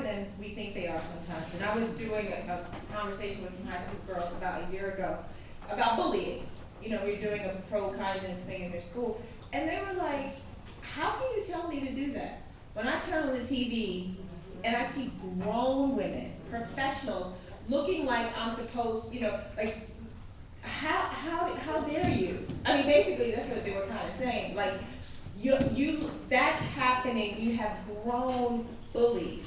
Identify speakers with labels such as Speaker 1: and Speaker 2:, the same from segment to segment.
Speaker 1: than we think they are sometimes. And I was doing a conversation with some high school girls about a year ago about bullying. You know, we were doing a pro-kindness thing in their school, and they were like, how can you tell me to do that? When I turn on the TV and I see grown women, professionals, looking like I'm supposed, you know, like, how dare you? I mean, basically, that's what they were kind of saying. Like, that's happening. You have grown bullies,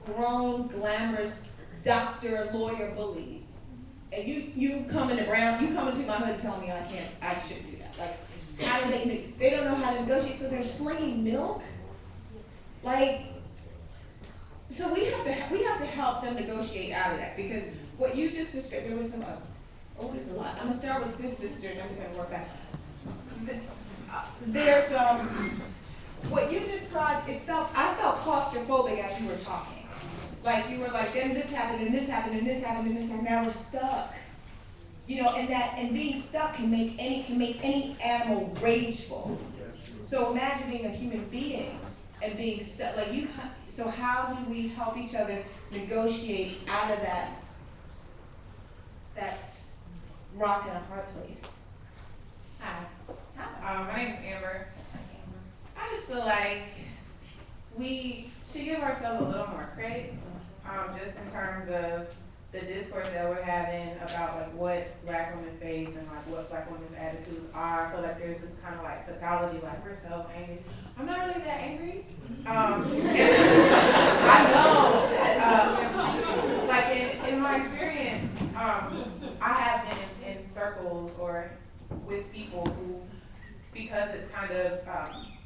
Speaker 1: grown, glamorous doctor, lawyer bullies. And you coming around, you come into my hood and tell me I shouldn't do that. Like, how do they don't know how to negotiate, so they're slinging milk? Like, so we have to help them negotiate out of that, because what you just described, there was some, there's a lot. I'm gonna start with this sister, and I'm gonna work back. There's, what you described, I felt claustrophobic as you were talking. Like, you were like, then this happened, and this happened, and this happened, and this happened, now we're stuck. You know, and being stuck can make any animal rageful. So imagine being a human being and being stuck, like so how do we help each other negotiate out of that rock and a hard place?
Speaker 2: Hi. My name is Amber. I just feel like we should give ourselves a little more credit, just in terms of the discourse that we're having about like what Black women face and like what Black women's attitudes are. I feel like there's this kind of like pathology, like we're so angry. I'm not really that angry. I know, like in my experience, I have been in circles or with people who, because it's kind of,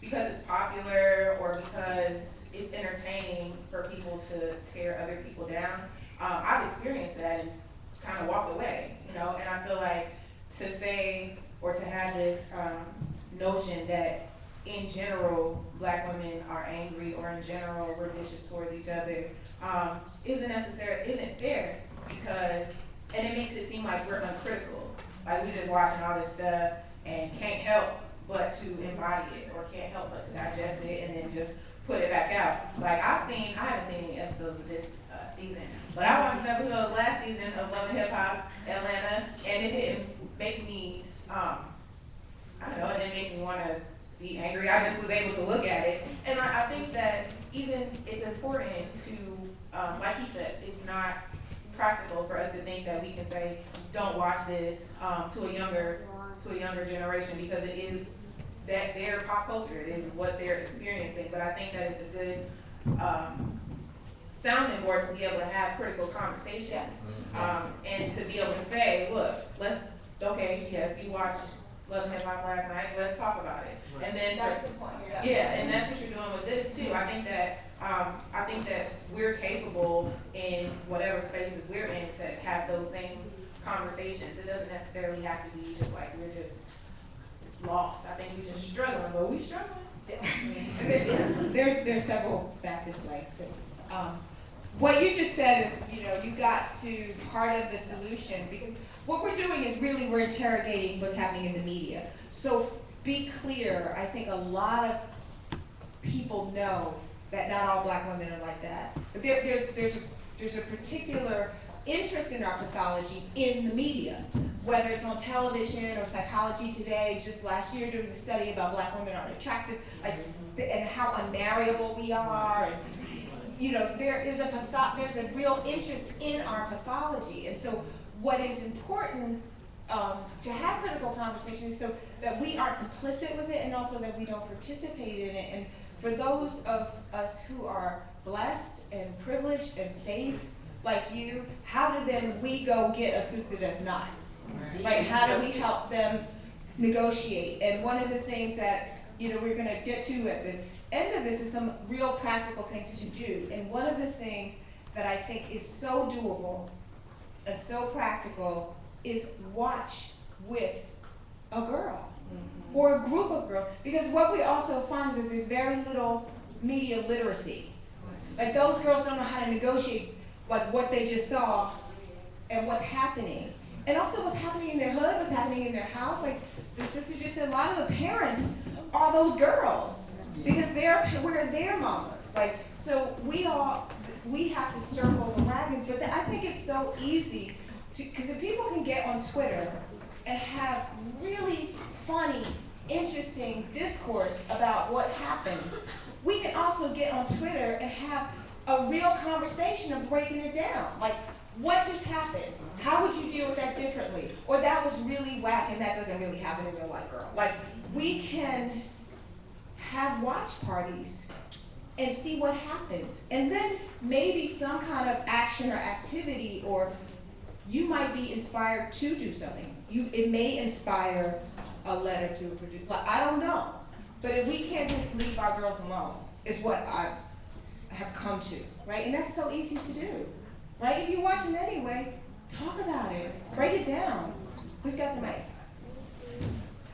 Speaker 2: because it's popular or because it's entertaining for people to tear other people down, I've experienced that and kind of walked away, you know, and I feel like to say or to have this notion that in general Black women are angry or in general we're vicious towards each other isn't fair, because, and it makes it seem like we're uncritical, like we just watching all this stuff and can't help but to embody it or can't help but to digest it and then just put it back out. Like I haven't seen any episodes of this season, but I watched an episode last season of Love and Hip Hop Atlanta, and it didn't make me, I don't know, it didn't make me want to be angry. I just was able to look at it, and I think that even it's important to, like he said, it's not practical for us to think that we can say, don't watch this to a younger generation, because it is that their pop culture, it is what they're experiencing. But I think that it's a good sounding board to be able to have critical conversations, and to be able to say, look, yes, you watched Love and Hip Hop last night, let's talk about it. Right. And then
Speaker 1: that's the point.
Speaker 2: Yeah, and that's what you're doing with this too. I think that we're capable in whatever spaces we're in to have those same conversations. It doesn't necessarily have to be just like we're just lost. I think we're just struggling, but we struggling.
Speaker 1: There's several factors like that. What you just said is, you know, you got to part of the solution, because what we're doing is really we're interrogating what's happening in the media. So be clear, I think a lot of people know that not all Black women are like that. But there's a particular interest in our pathology in the media, whether it's on television or Psychology Today. Just last year doing the study about Black women aren't attractive, like, and how unmarriable we are, and you know, there's a real interest in our pathology. And so what is important to have critical conversations so that we aren't complicit with it, and also that we don't participate in it. And for those of us who are blessed and privileged and safe, like you, how do then we go get a sister that's not? Right? How do we help them negotiate? And one of the things that, you know, we're going to get to at the end of this is some real practical things to do. And one of the things that I think is so doable and so practical is watch with a girl or a group of girls. Because what we also find is that there's very little media literacy. Like, those girls don't know how to negotiate like what they just saw and what's happening. And also what's happening in their hood, what's happening in their house. Like the sister just said, a lot of the parents are those girls because we're their mamas. Like, so we have to circle the wagons, but I think it's so easy to, because if people can get on Twitter and have really funny, interesting discourse about what happened, we can also get on Twitter and have a real conversation of breaking it down. Like, what just happened? How would you deal with that differently? Or that was really whack and that doesn't really happen in real life, girl. Like, we can have watch parties and see what happens. And then maybe some kind of action or activity, or you might be inspired to do something. It may inspire a letter to produce, like, I don't know. But if we can't just leave our girls alone, is what I have come to, right? And that's so easy to do, right? If you're watching anyway, talk about it, break it down. Who's got the mic?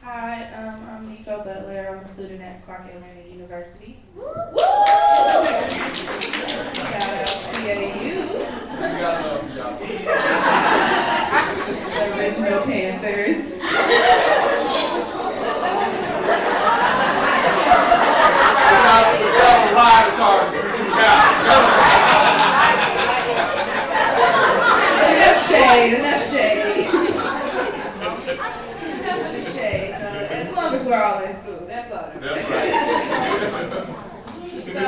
Speaker 3: Hi, I'm Nico Butler. I'm a student at Clark Atlanta University.
Speaker 1: Woo!
Speaker 3: Shout out CAU. The original Panthers. Enough shade, enough shade. Enough shade. As long as we're all in school, that's all.
Speaker 4: That's right.
Speaker 3: So,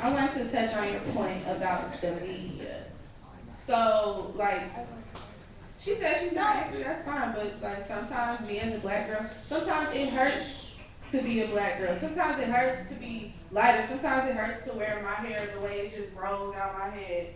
Speaker 3: I wanted to touch on your point about the media. So, like, she said she's not angry, that's fine, but like sometimes me as a black girl, sometimes it hurts to be a black girl. Sometimes it hurts to be lighter. Sometimes it hurts to wear my hair the way it just rolls out my head.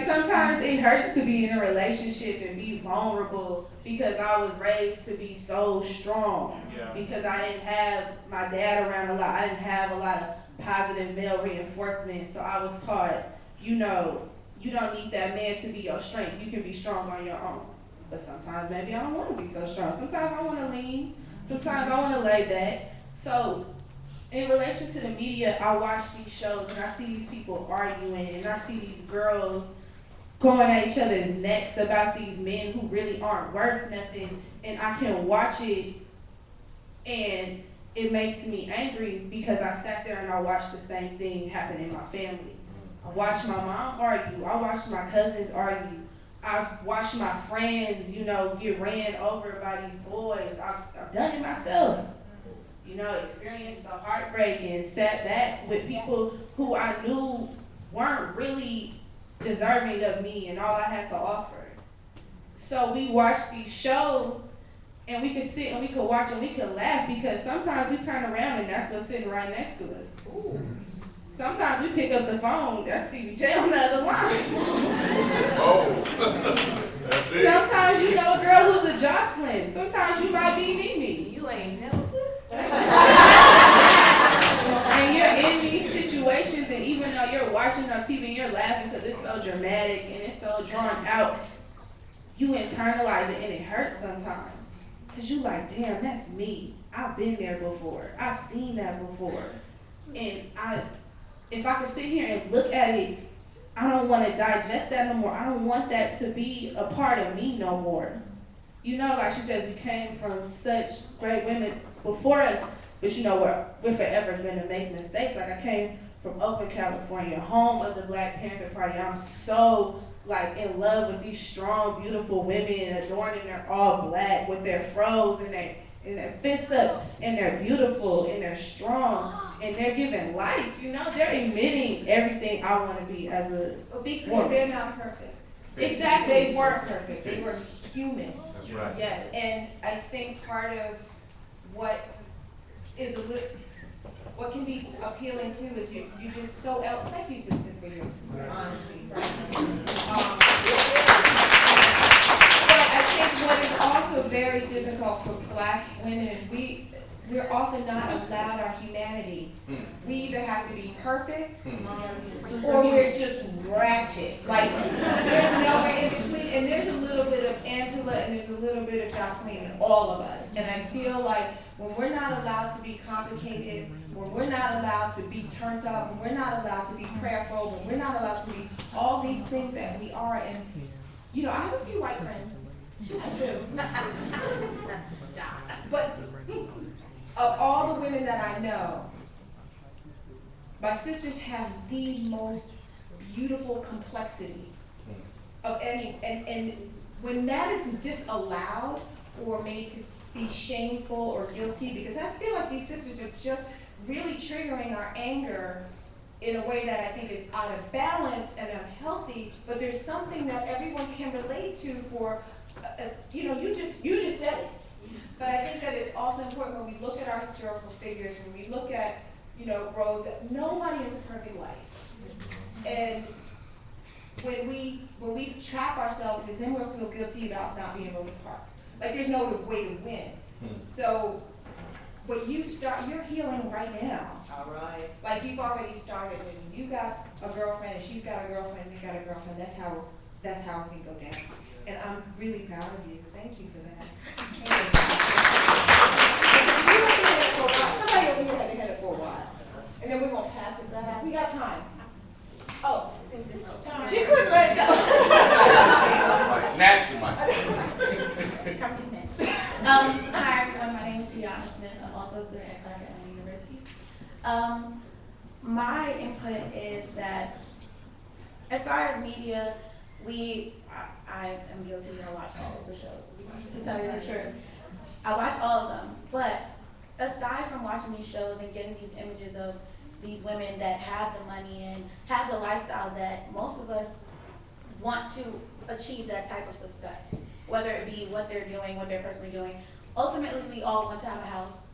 Speaker 3: Sometimes it hurts to be in a relationship and be vulnerable because I was raised to be so strong.
Speaker 4: Yeah.
Speaker 3: Because I didn't have my dad around a lot. I didn't have a lot of positive male reinforcement. So I was taught, you know, you don't need that man to be your strength. You can be strong on your own. But sometimes maybe I don't want to be so strong. Sometimes I want to lean. Sometimes I want to lay back. So in relation to the media, I watch these shows and I see these people arguing and I see these girls going at each other's necks about these men who really aren't worth nothing. And I can watch it and it makes me angry because I sat there and I watched the same thing happen in my family. I watched my mom argue. I watched my cousins argue. I've watched my friends, you know, get ran over by these boys. I've done it myself. You know, experienced the heartbreak and sat back with people who I knew weren't really deserving of me and all I had to offer. So we watched these shows and we could sit and we could watch and we could laugh because sometimes we turn around and that's what's sitting right next to us. Ooh. Sometimes we pick up the phone, that's Stevie J on the other line.
Speaker 4: Oh.
Speaker 3: Sometimes you know a girl who's a Jocelyn. Sometimes you might be Mimi.
Speaker 1: You ain't never.
Speaker 3: And you're in these situations and even though you're watching on TV and you're laughing because it's so dramatic and it's so drawn out, you internalize it and it hurts sometimes. Because you like, damn, that's me. I've been there before. I've seen that before. And if I could sit here and look at it, I don't want to digest that no more. I don't want that to be a part of me no more. You know, like she says, we came from such great women before us, but you know, we're forever going to make mistakes. Like I came from Oakland, California, home of the Black Panther Party. I'm so like in love with these strong, beautiful women adorned in their all black with their fros and their fists up, and they're beautiful and they're strong. And they're giving life, you know, they're emitting everything I want to be as a
Speaker 1: Because
Speaker 3: woman.
Speaker 1: they're not perfect.
Speaker 3: Exactly.
Speaker 1: They weren't perfect. They were human.
Speaker 4: That's right.
Speaker 3: Yes.
Speaker 1: And I think part of what is what can be appealing too is you just so thank you, sister, for your honesty. But I think what is also very difficult for Black women is we're often not allowed our humanity. We either have to be perfect or we're just ratchet. Like, there's nowhere in between. And there's a little bit of Angela and there's a little bit of Jocelyn in all of us. And I feel like when we're not allowed to be complicated, when we're not allowed to be turned up, when we're not allowed to be prayerful, when we're not allowed to be all these things that we are. And, you know, I have a few white friends. I do. But of all the women that I know, My sisters have the most beautiful complexity of any, and when that is disallowed or made to be shameful or guilty, because I feel like these sisters are just really triggering our anger in a way that I think is out of balance and unhealthy, but there's something that everyone can relate to for, you know, you just said it. But I think that it's also important when we look at our historical figures, when we look at, you know, Rose, that nobody has a perfect life. And when we trap ourselves, because then we'll feel guilty about not being Rosa Parks. Like there's no way to win. So, but you're healing right now.
Speaker 2: All right.
Speaker 1: Like you've already started, and you got a girlfriend, and she's got a girlfriend, and you got a girlfriend. That's how it can go down. And I'm really proud of you. Thank you for that. Somebody over here had to head it for a while, and then we're gonna pass it back. We got time. Oh, she couldn't let it go.
Speaker 4: Snatch the mic.
Speaker 5: Hi everyone, my name is Gianna Smith. I'm also a student at Clark Atlanta University. My input is that as far as media, I am guilty. I watch all of the shows, to tell you the truth. I watch all of them, but aside from watching these shows and getting these images of these women that have the money and have the lifestyle that most of us want to achieve that type of success, whether it be what they're doing, what they're personally doing. Ultimately, we all want to have a house,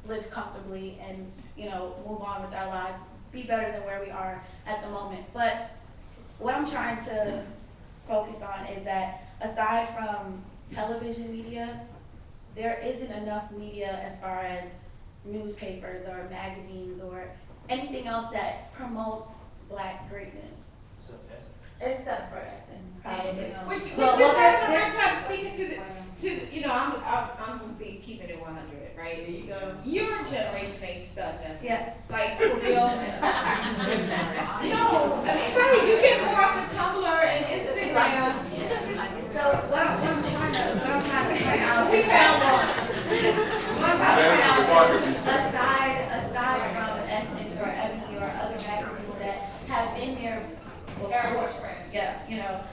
Speaker 5: live comfortably, and, you know, move on with our lives, be better than where we are at the moment. But what I'm trying to focus on is that aside from television media, there isn't enough media as far as newspapers or magazines or anything else that promotes Black greatness. Except for Essence.
Speaker 1: Which is
Speaker 5: Well,
Speaker 1: that's the first time speaking to you know, I'm gonna be keeping it 100, right? There you go. Your generation ain't stuck us.
Speaker 5: Yes.
Speaker 1: Like for real. No, I mean, right? You get more off of Tumblr and Instagram.
Speaker 5: So what I'm trying to point out
Speaker 1: We
Speaker 5: is
Speaker 1: found one.
Speaker 5: what I'm trying to point out, aside from Essence or Ebony or other magazines that have been there before, yeah, you know,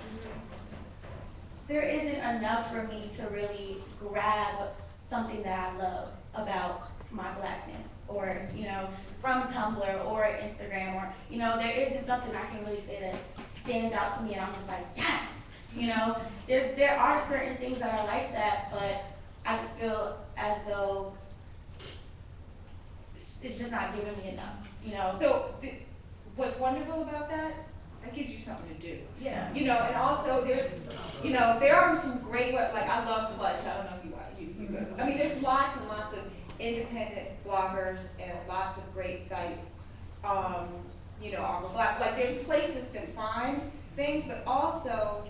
Speaker 5: there isn't enough for me to really grab something that I love about my Blackness, or, you know, from Tumblr or Instagram, or, you know, there isn't something I can really say that stands out to me and I'm just like, yes, you know, there are certain things that are like that, but I just feel as though it's just not giving me enough, you know.
Speaker 1: So what's wonderful about that gives you something to do.
Speaker 5: Yeah.
Speaker 1: You know, and also there's, you know, there are some great, like I love Clutch. I don't know if you go. I mean, there's lots and lots of independent bloggers and lots of great sites. You know, on the Black, like there's places to find things, but also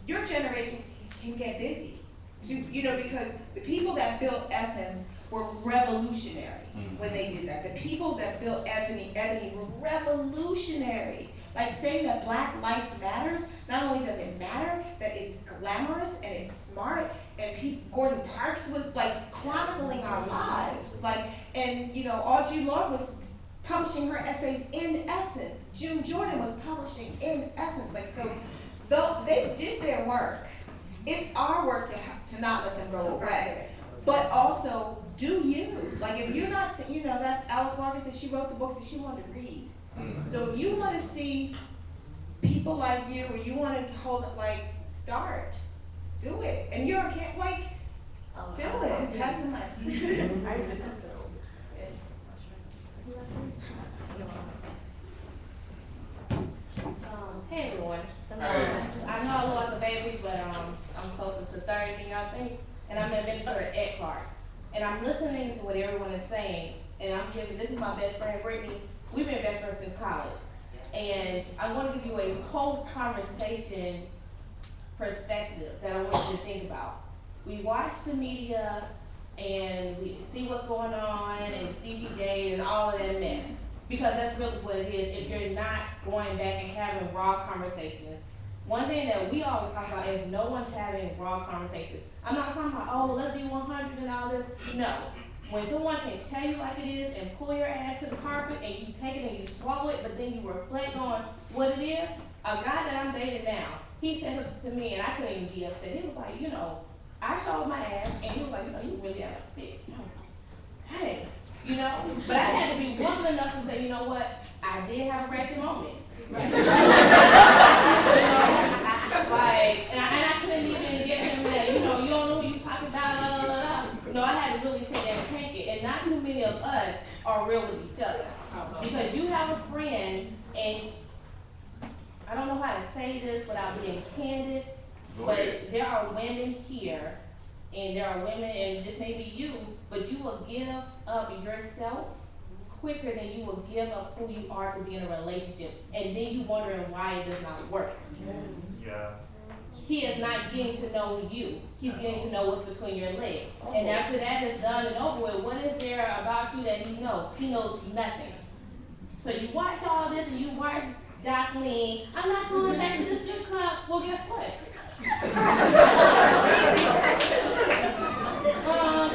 Speaker 1: your generation can get busy. You know, because the people that built Essence were revolutionary when they did that. The people that built Ebony were revolutionary. Like saying that Black life matters, not only does it matter, that it's glamorous and it's smart, and Gordon Parks was like chronicling our lives. Like, and you know, Audre Lorde was publishing her essays in Essence. June Jordan was publishing in Essence. Like, so though they did their work, it's our work to not let them go away. But also, do you. Like if you're not, you know, that's Alice Walker said she wrote the books that she wanted to read. So if you want to see people like you, or you want to hold it, like, start, do it. And you're like, do it. Pass the mic.
Speaker 6: Hey everyone.
Speaker 4: Hey.
Speaker 6: I know I look like a baby, but I'm closer to 30 than y'all think, and I'm an administrator at Clark. And I'm listening to what everyone is saying, and this is my best friend Brittany. We've been best friends since college. And I want to give you a post-conversation perspective that I want you to think about. We watch the media and we see what's going on and Stevie J and all of that mess. Because that's really what it is if you're not going back and having raw conversations. One thing that we always talk about is no one's having raw conversations. I'm not talking about, oh, let's do 100 and all this. No. When someone can tell you like it is and pull your ass to the carpet and you take it and you swallow it, but then you reflect on what it is, a guy that I'm dating now, he said something to me and I couldn't even be upset. He was like, you know, I showed my ass and he was like, you know, you really have a fit. I was like, hey, you know, but I had to be woman enough to say, you know what, I did have a ratchet moment. Right. You know, like, and I couldn't even get him that, you know, you don't know who you talking about, blah, blah, blah. No, I had to really sit there and take it. And not too many of us are real with each other. Because you have a friend, and I don't know how to say this without being candid, but there are women here, and there are women, and this may be you, but you will give up yourself quicker than you will give up who you are to be in a relationship. And then you wondering why it does not work.
Speaker 4: Yeah.
Speaker 6: He is not getting to know you. He's getting to know what's between your legs. And after that is done and over with, what is there about you that he knows? He knows nothing. So you watch all this and you watch Jocelyn, I'm not going back to the strip club. Well, guess what?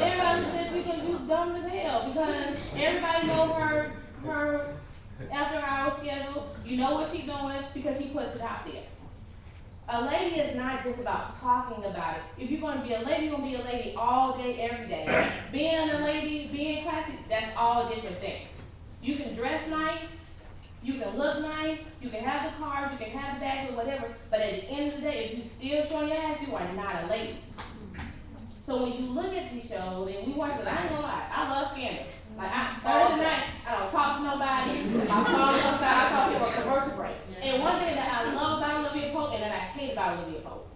Speaker 6: Everybody thinks we can do dumb as hell because everybody know her after hour schedule. You know what she's doing because she puts it out there. A lady is not just about talking about it. If you're going to be a lady, you're going to be a lady all day, every day. Being a lady, being classy, that's all different things. You can dress nice, you can look nice, you can have the cars, you can have the bags or whatever, but at the end of the day, if you still showing your ass, you are not a lady. So when you look at these shows, and we watch it, I ain't gonna lie, I love Scandal. Like, Thursday night, I don't talk to nobody, my phone's outside, I talk to people on commercial break. And one thing that I love about Olivia Pope, and that I hate about Olivia Pope,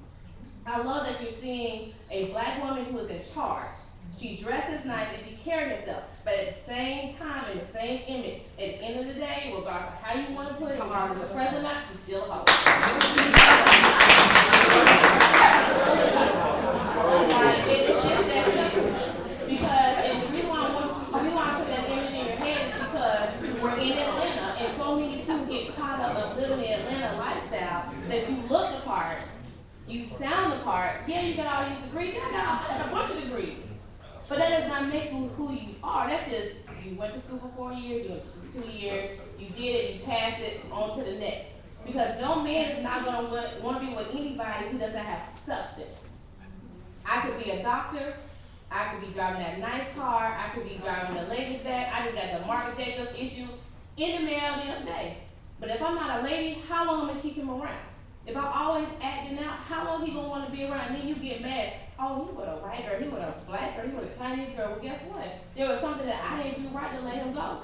Speaker 6: I love that you're seeing a black woman who is in charge. She dresses nice and she carries herself, but at the same time, in the same image, at the end of the day, regardless of how you want to put it, regardless of the president or not, she's still a hoe. Like, it's that simple. Because, and the reason why I put that image in your head is because we're in Atlanta, and so many people get caught up of living the Atlanta lifestyle that you look the part, you sound the part, yeah, you got all these degrees, I got a bunch of degrees. But that does not make you who you are. That's just, you went to school for 4 years, you went to school for 2 years, you did it, you passed it, on to the next. Because no man is not going to want to be with anybody who doesn't have substance. I could be a doctor, I could be driving that nice car, I could be driving the latest bag, I just got the Margaret Jacobs issue in the mail the other day. But if I'm not a lady, how long am I going to keep him around? If I'm always acting out, how long he gonna want to be around? And then you get mad. Oh, he with a white girl, he with a black girl, he with a Chinese girl. Well, guess what? There was something that I didn't do right to let him go.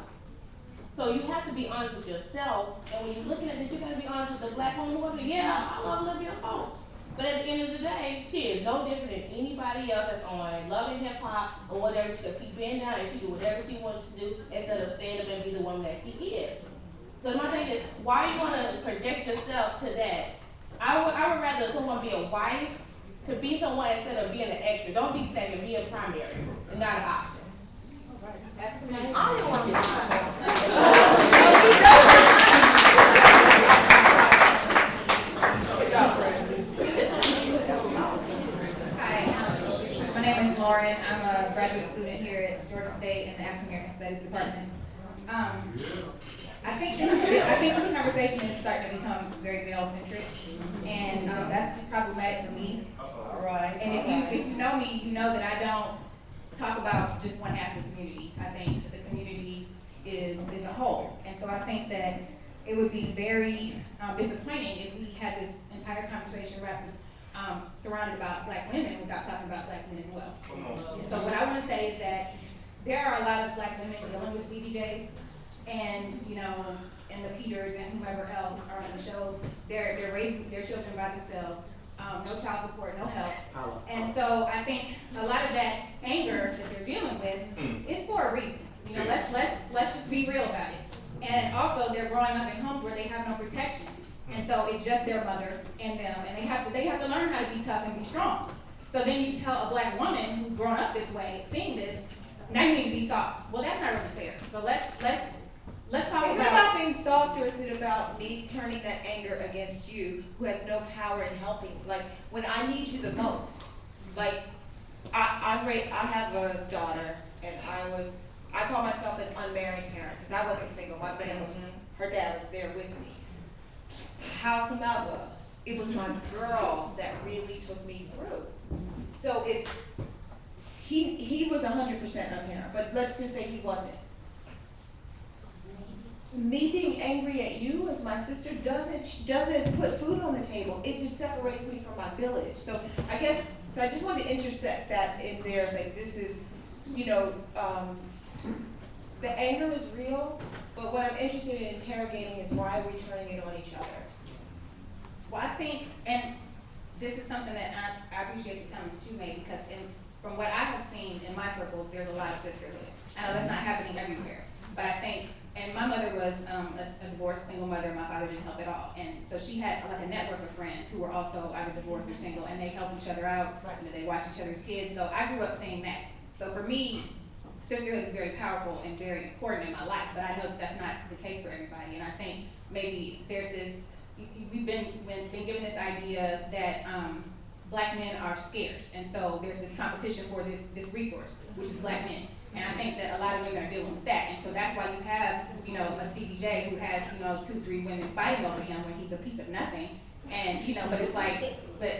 Speaker 6: So you have to be honest with yourself. And when you're looking at this, you gotta be honest with the black woman who wants to, yeah, I love Olivia Pope. But at the end of the day, she is no different than anybody else that's on Love and Hip Hop or whatever. Because she been down and she do whatever she wants to do instead of stand up and be the woman that she is. Because my thing is, why are you gonna project yourself to that? I would rather someone be a wife to be someone instead of being an extra. Don't be second, be a primary and not an option. That's the name. I don't want to be a primary.
Speaker 7: Hi, my name is Lauren. I'm a graduate student here at Georgia State in the African American Studies Department. I think this conversation is starting to become very male-centric, and that's problematic for me.
Speaker 1: Right.
Speaker 7: And if you know me, you know that I don't talk about just one half of the community. I think the community is a whole, and so I think that it would be very disappointing if we had this entire conversation surrounded about black women without talking about black men as well. And so what I want to say is that there are a lot of black women dealing with CDJs. And, you know, and the Peters and whomever else are on the show, they're raising their children by themselves, no child support, no help. And so I think a lot of that anger that they're dealing with is for a reason. You know, let's just be real about it. And also they're growing up in homes where they have no protection. And so it's just their mother and them, and they have to learn how to be tough and be strong. So then you tell a black woman who's grown up this way, seeing this, now you need to be soft. Well, that's not really fair. So let's talk
Speaker 1: Is it
Speaker 7: about
Speaker 1: about being soft, or is it about me turning that anger against you, who has no power in helping? Like, when I need you the most, like, I have a daughter, and I call myself an unmarried parent, because I wasn't single, my man was, her dad was there with me. Howsoever, it was my girls that really took me through. So he was 100% a parent, but let's just say he wasn't. Me being angry at you as my sister doesn't put food on the table. It just separates me from my village. So I just wanted to intersect that in there. It's like this is, the anger is real, but what I'm interested in interrogating is why we're turning it on each other.
Speaker 7: Well, I think, and this is something that I appreciate the comment that you made, because from what I have seen in my circles, there's a lot of sisterhood. I know that's not happening everywhere, but I think, and my mother was a divorced single mother, my father didn't help at all, and so she had like a network of friends who were also either divorced or single, and they helped each other out, they watched each other's kids, so I grew up seeing that. So for me, sisterhood is very powerful and very important in my life, but I know that's not the case for everybody, and I think maybe there's this, we've been given this idea that black men are scarce, and so there's this competition for this resource, which is black men. And I think that a lot of women are dealing with that, and so that's why you have, a Stevie J who has, 2-3 women fighting over him when he's a piece of nothing, and, but it's like, but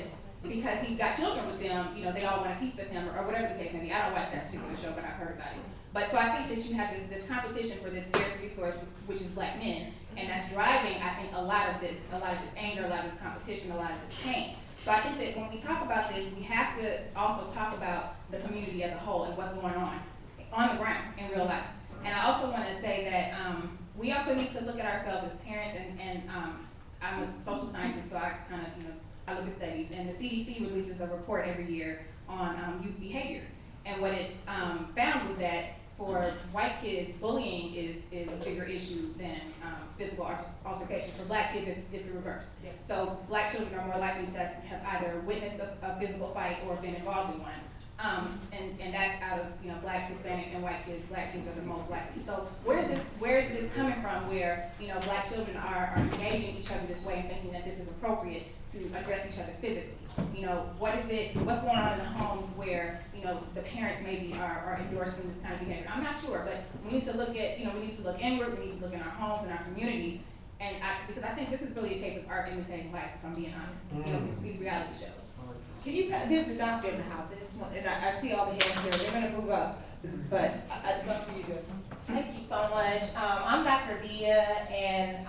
Speaker 7: because he's got children with them, they all want a piece of him, or whatever the case may be. I don't watch that particular show, but I've heard about it. But so I think that you have this competition for this scarce resource, which is black men, and that's driving, I think, a lot of this anger, a lot of this competition, a lot of this pain. So I think that when we talk about this, we have to also talk about the community as a whole and what's going on the ground in real life. And I also want to say that we also need to look at ourselves as parents, and I'm a social scientist, so I kind of, I look at studies, and the CDC releases a report every year on youth behavior. And what it found was that for white kids, bullying is a bigger issue than physical altercation. For black kids, it's the reverse. Yeah. So black children are more likely to have either witnessed a physical fight or been involved in one. And that's out of black, Hispanic, and white kids. Black kids are the most likely. So where is this coming from? Where black children are engaging each other this way and thinking that this is appropriate to address each other physically? What's going on in the homes where the parents maybe are endorsing this kind of behavior? I'm not sure, but we need to look at we need to look inward. We need to look in our homes and our communities, and because I think this is really a case of art imitating life. If I'm being honest, these reality shows.
Speaker 1: Can you? There's a doctor in the house. And I see all the hands here. They're going to move up, but I'd love for you to.
Speaker 8: Thank you so much. I'm Dr. Dia, and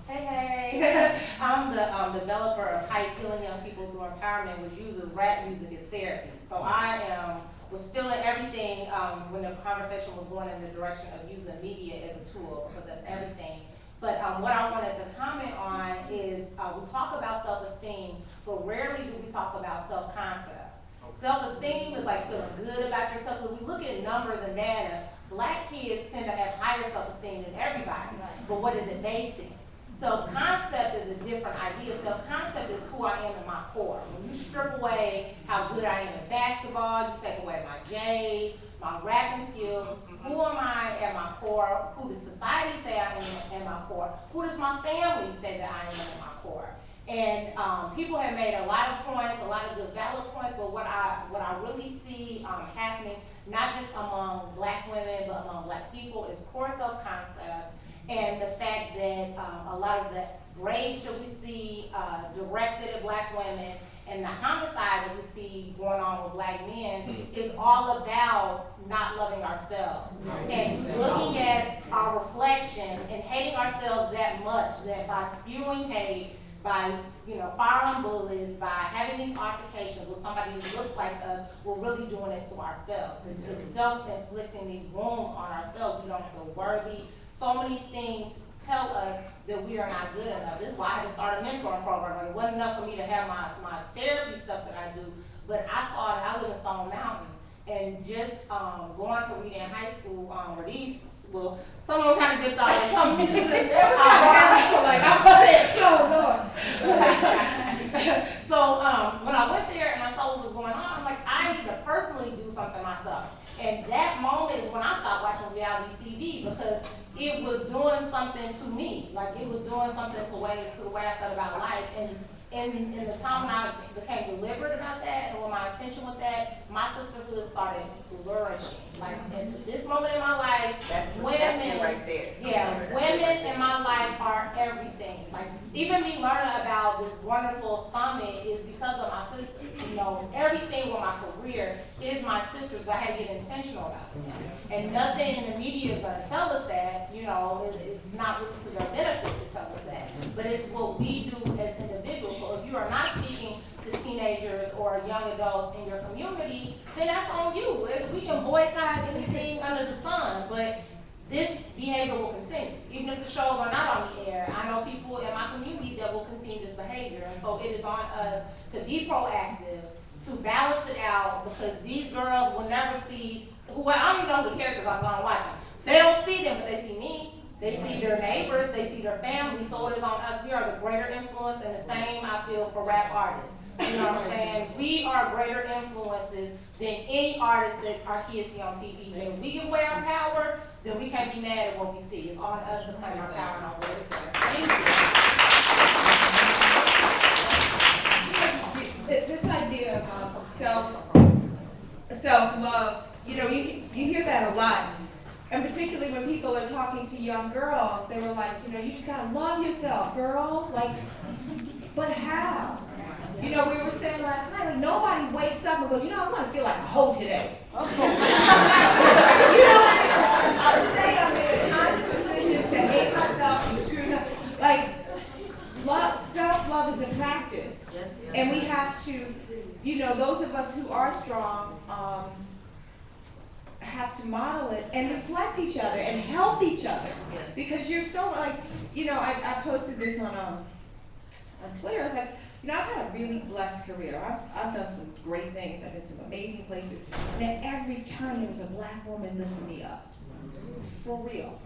Speaker 8: hey, I'm the developer of Hype, Healing Young People Through Empowerment, which uses rap music as therapy. So I was feeling everything when the conversation was going in the direction of using media as a tool, because that's everything. But what I wanted to comment on is we talk about self-esteem, but rarely do we talk about self-concept. Self-esteem is like feeling good about yourself. Because we look at numbers and data, black kids tend to have higher self-esteem than everybody. But what is it based in? Self-concept is a different idea. Self-concept is who I am in my core. When you strip away how good I am in basketball, you take away my J's, my rapping skills, who am I at my core? Who does society say I am at my core? Who does my family say that I am at my core? And people have made a lot of points, a lot of good valid points, but what I really see happening, not just among black women, but among black people, is poor self-concept, and the fact that a lot of the rage that we see directed at black women and the homicide that we see going on with black men is all about not loving ourselves and looking at our reflection and hating ourselves that much that by spewing hate, by firing bullets, by having these altercations with somebody who looks like us, we're really doing it to ourselves. It's self-inflicting these wounds on ourselves. We don't feel worthy. So many things tell us that we are not good enough. This is why I had to start a mentoring program. Like, it wasn't enough for me to have my therapy stuff that I do, but I saw that I live in Stone Mountain, and just going to Reed in high school, where these, well, some of them kind of dipped off and some So when I went there and I saw what was going on, I'm like, I need to personally do something myself. And that moment is when I stopped watching reality TV, because it was doing something to me. Like, it was doing something to the way I thought about life. And in the time when I became deliberate about that and when my intention was that, my sisterhood started flourishing. Like at this moment in my life,
Speaker 2: That's it
Speaker 8: women,
Speaker 2: right there.
Speaker 8: yeah,
Speaker 2: That's it
Speaker 8: women
Speaker 2: right there.
Speaker 8: in my life are everything. Like even me learning about this wonderful summit is because of my sisters. You know, everything with my career is my sisters, but I had to get intentional about it. And nothing in the media is going to tell us that. You know, it's not really to their benefit to tell us that, but it's what we do as individuals. So if you are not speaking to teenagers or young adults in your community, then that's on you. We can boycott anything under the sun, but this behavior will continue. Even if the shows are not on the air, I know people in my community that will continue this behavior. And so it is on us to be proactive, to balance it out, because these girls will never see, I don't even know who the characters are, so I'm watching. They don't see them, but they see me. They see their neighbors, they see their family, so it is on us. We are the greater influence, and the same I feel for rap artists. You know what I'm saying? We are greater influences than any artists that our kids see on TV. And if we give away our power, then we can't be mad at what we see. It's on us to claim our power and our voice. Thank you.
Speaker 1: This idea of self-love, you know, you hear that a lot. And particularly when people are talking to young girls, they were like, you know, you just gotta love yourself, girl. Like, but how? You know, we were saying last night, like, nobody wakes up and goes, you know, I want to feel like a hoe today. You know, today I made a conscious decision to hate myself and screw up. Like, self-love is a practice. And we have to, you know, those of us who are strong, have to model it and reflect each other and help each other. Because you're so, like, you know, I posted this on Twitter. I was like, you know, I've had a really blessed career. I've done some great things. I've been to some amazing places. And at every turn, there was a black woman lifting me up. For real.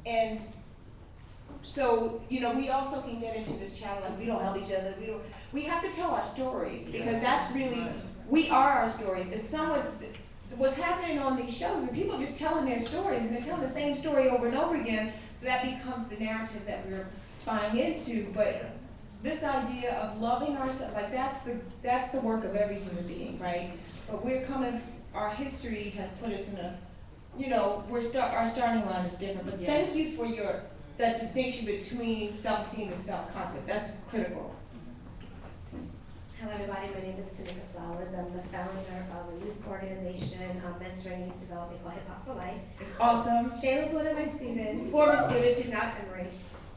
Speaker 1: And so, you know, we also can get into this channel, like, we don't help each other. We have to tell our stories, because that's really, we are our stories. And what's happening on these shows, and people just telling their stories, and they're telling the same story over and over again, so that becomes the narrative that we're buying into. But this idea of loving ourselves, like, that's the work of every human being, right? But our history has put us in a, you know, our starting line is different. But thank you for that distinction between self-esteem and self-concept. That's critical.
Speaker 9: Hello everybody, my name is Tamika Flowers. I'm the founder of a youth organization mentoring youth development called Hip Hop for Life.
Speaker 1: Awesome.
Speaker 9: Shayla's one of my students, former student, she's not Emory.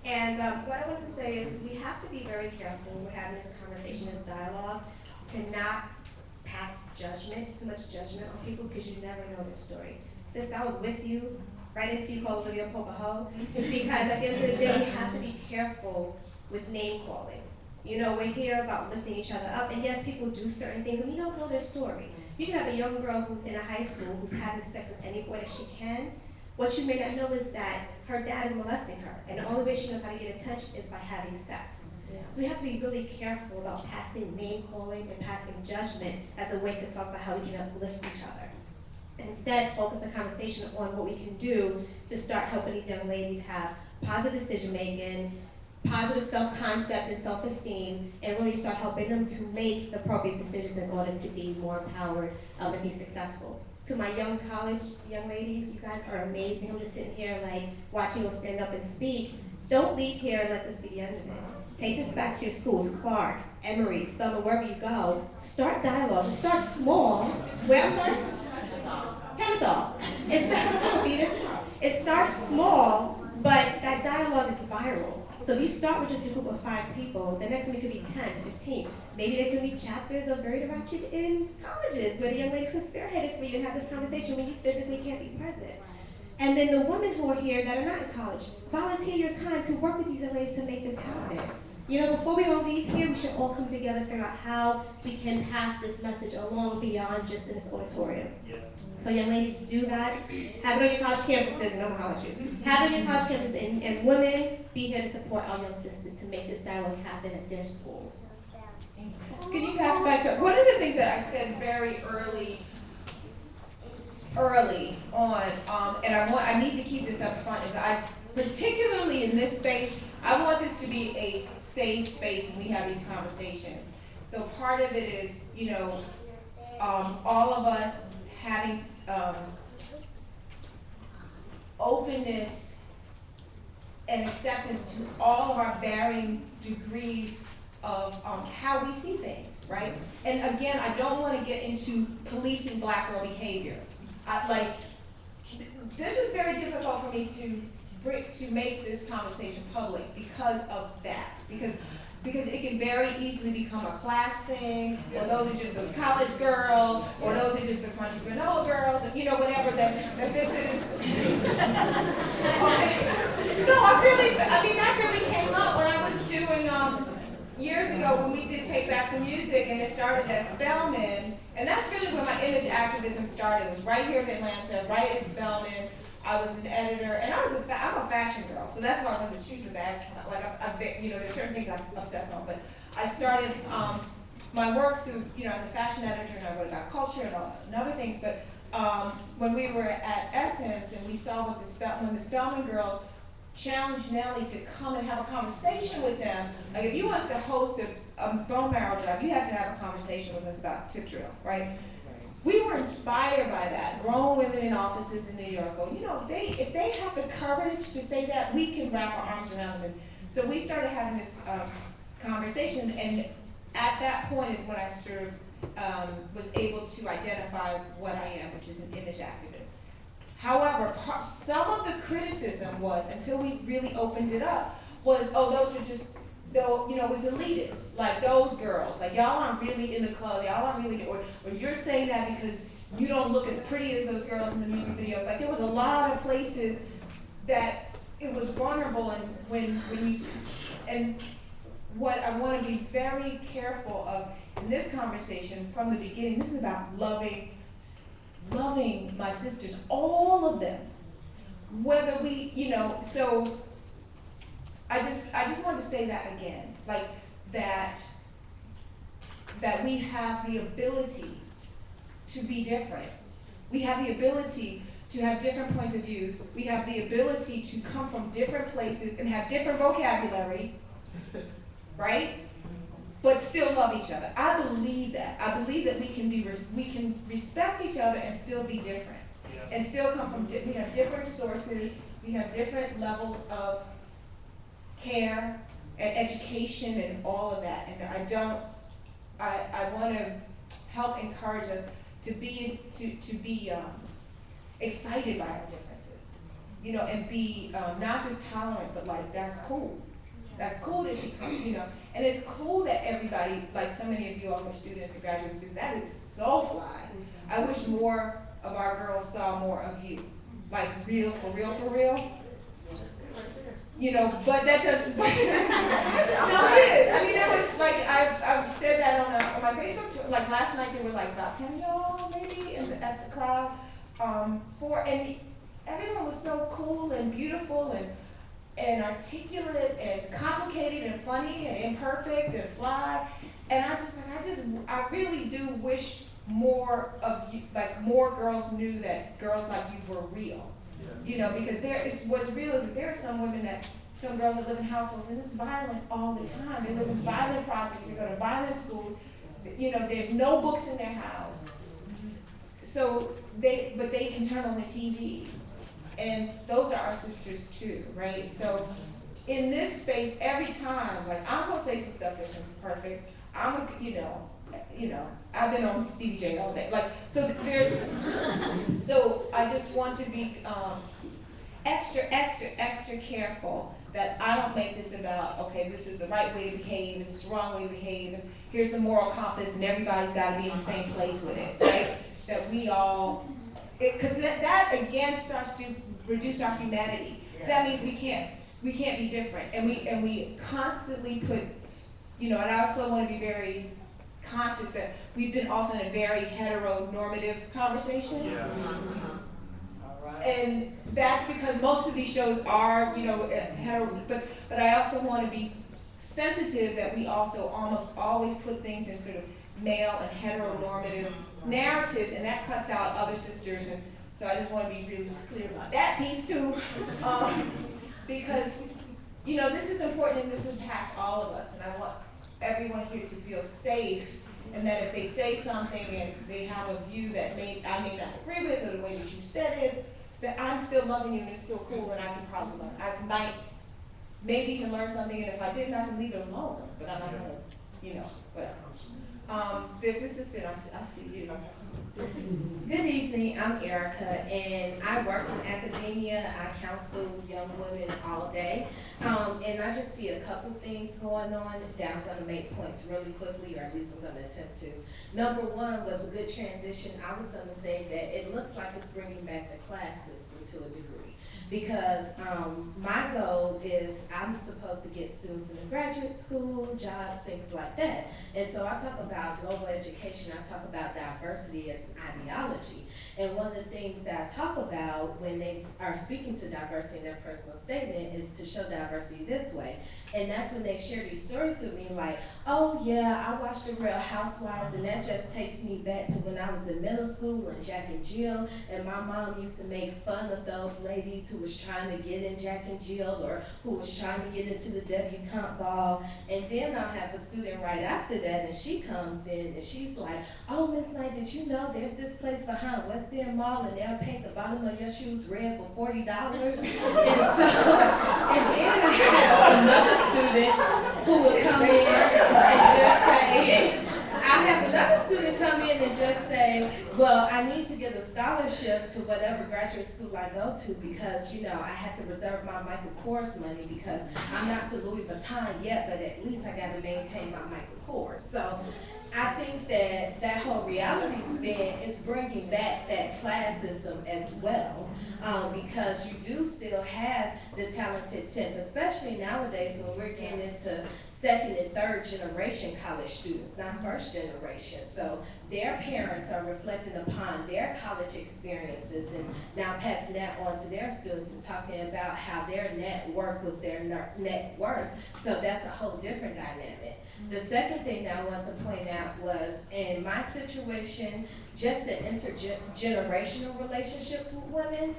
Speaker 9: And what I wanted to say is we have to be very careful when we're having this conversation, this dialogue, to not pass judgment, too much judgment on people, because you never know their story. Sis, I was with you right until you called Olivia Pope a hoe, because at the end of the day, we have to be careful with name calling. You know, we're here about lifting each other up, and yes, people do certain things, and we don't know their story. You can have a young girl who's in a high school who's having sex with any boy that she can. What you may not know is that her dad is molesting her, and the only way she knows how to get attention is by having sex. So we have to be really careful about passing name calling and passing judgment as a way to talk about how we can uplift each other. Instead, focus the conversation on what we can do to start helping these young ladies have positive decision making, positive self-concept and self-esteem, and really start helping them to make the appropriate decisions in order to be more empowered and be successful. To my young ladies, you guys are amazing. I'm just sitting here like watching you stand up and speak. Don't leave here and let this be the end of it. Take this back to your schools, Clark, Emory, Spelman, wherever you go. Start dialogue. Start small. Where I'm sorry? Kennesaw. It starts small, but that dialogue is viral. So if you start with just a group of 5 people, the next one could be 10, 15. Maybe there could be chapters of Very Ratchet in colleges where the young ladies can spearhead it for you and have this conversation when you physically can't be present. And then the women who are here that are not in college, volunteer your time to work with these young ladies to make this happen. You know, before we all leave here, we should all come together and figure out how we can pass this message along beyond just in this auditorium. So young ladies, do that. Have it on your college campuses, and I'm college you. Have it on your college campuses, and women, be here to support our young sisters to make this dialogue happen at their schools.
Speaker 1: Can you pass back to, one of the things that I said very early on, and I need to keep this up front, is particularly in this space, I want this to be a safe space when we have these conversations. So part of it is, you know, all of us having, openness and acceptance to all of our varying degrees of how we see things, right? And again, I don't want to get into policing black girl behavior. This was very difficult for me to make this conversation public because of that. Because it can very easily become a class thing, or those are just those college girls, or those are just the country granola girls, or, you know, whatever that this is. No, that really came up when I was doing, years ago when we did Take Back the Music, and it started at Spelman, and that's really where my image activism started. It was right here in Atlanta, right at Spelman. I was an editor, and I'm a fashion girl, so that's why I wanted to shoot the bags. Like, you know, there's certain things I'm obsessed on, but I started my work through, you know, as a fashion editor, and I wrote about culture and other things. But when we were at Essence, and we saw what when the Spelman girls challenged Nellie to come and have a conversation with them. Like, if you want us to host a bone marrow drive, you have to have a conversation with us about tip drill, right? We were inspired by that. Grown women in offices in New York go, you know, if they have the courage to say that, we can wrap our arms around them. So we started having this conversation, and at that point is when I sort of was able to identify what I am, which is an image activist. However, some of the criticism was, until we really opened it up, was, oh, those are just, you know, it was elitist, like those girls, like y'all aren't really in the club, y'all aren't really, or you're saying that because you don't look as pretty as those girls in the music videos. Like, there was a lot of places that it was vulnerable, and when you, and what I want to be very careful of in this conversation from the beginning, this is about loving my sisters, all of them, whether we, you know, so I just want to say that again, like that we have the ability to be different. We have the ability to have different points of view. We have the ability to come from different places and have different vocabulary, right? But still love each other. I believe that. I believe that we can respect each other and still be different, and still come from. We have different sources. We have different levels of care and education and all of that. And I want to help encourage us to be excited by our differences, you know, and be not just tolerant, but like, that's cool. That's cool that she comes, you know, and it's cool that everybody, like so many of you are students and graduate students, that is so fly. I wish more of our girls saw more of you, like real, for real, for real. You know, but that doesn't, no, it is. I mean, there was, like, I've said that on my Facebook, like last night there were like about 10 y'all maybe at the club, and everyone was so cool and beautiful and articulate and complicated and funny and imperfect and fly. And I was just like, I really do wish more of you, like more girls knew that girls like you were real. You know, because what's real is that there are some girls that live in households and it's violent all the time. They live in violent projects, they go to violent schools, you know, there's no books in their house. So but they can turn on the TV. And those are our sisters too, right? So in this space, every time, like, I'm gonna say some stuff that's perfect. You know, I've been on Stevie J all day. Like, so I just want to be extra careful that I don't make this about, okay, this is the right way to behave, this is the wrong way to behave, and here's the moral compass, and everybody's got to be in the same place with it, right? That we all, because that again starts to reduce our humanity. So that means we can't be different, and we constantly put, you know. And I also want to be very conscious that we've been also in a very heteronormative conversation. Yeah. And that's because most of these shows are, you know, hetero, but I also want to be sensitive that we also almost always put things in sort of male and heteronormative narratives, and that cuts out other sisters. And so I just want to be really clear about that piece too, because you know, this is important and this impacts all of us, and I want everyone here to feel safe, and that if they say something and they have a view that I may not agree with, or the way that you said it, that I'm still loving you and it's still cool, and I can probably learn. I might maybe even learn something, and if I didn't, I can leave it alone, but I'm not gonna, you know, whatever. There's this assistant, I see you.
Speaker 10: Good evening, I'm Erica, and I work in academia. I counsel young women all day, and I just see a couple things going on that I'm going to make points really quickly, or at least I'm going to attempt to. Number one was a good transition. I was going to say that it looks like it's bringing back the class system to a degree, because my goal is I'm supposed to get students in graduate school, jobs, things like that. And so I talk about global education, I talk about diversity as an ideology. And one of the things that I talk about when they are speaking to diversity in their personal statement is to show diversity this way. And that's when they share these stories with me like, oh yeah, I watched The Real Housewives, and that just takes me back to when I was in middle school and Jack and Jill, and my mom used to make fun of those ladies who was trying to get in Jack and Jill, or who was trying to get into the debutante ball. And then I'll have a student right after that, and she comes in and she's like, oh, Miss Knight, did you know there's this place behind West End Mall, and they'll paint the bottom of your shoes red for $40? And then I have another student who will come in and just say, I have another student come in and just say, well, I need to get a scholarship to whatever graduate school I go to, because, you know, I have to reserve my Michael Kors money because I'm not to Louis Vuitton yet, but at least I got to maintain my Michael Kors. So I think that that whole reality spin is bringing back that classism as well, because you do still have the talented 10th, especially nowadays when we're getting into second and third generation college students, not first generation. So their parents are reflecting upon their college experiences and now passing that on to their students and talking about how their network was their net worth. So that's a whole different dynamic. The second thing that I want to point out was, in my situation, just the intergenerational relationships with women.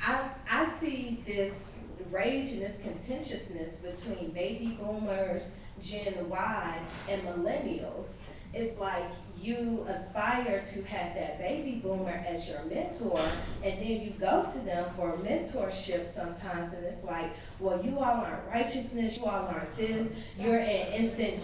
Speaker 10: I see this rage and this contentiousness between baby boomers, Gen Y, and millennials. It's like you aspire to have that baby boomer as your mentor, and then you go to them for mentorship sometimes, and it's like, well, you all aren't righteousness, you all aren't this, you're in instant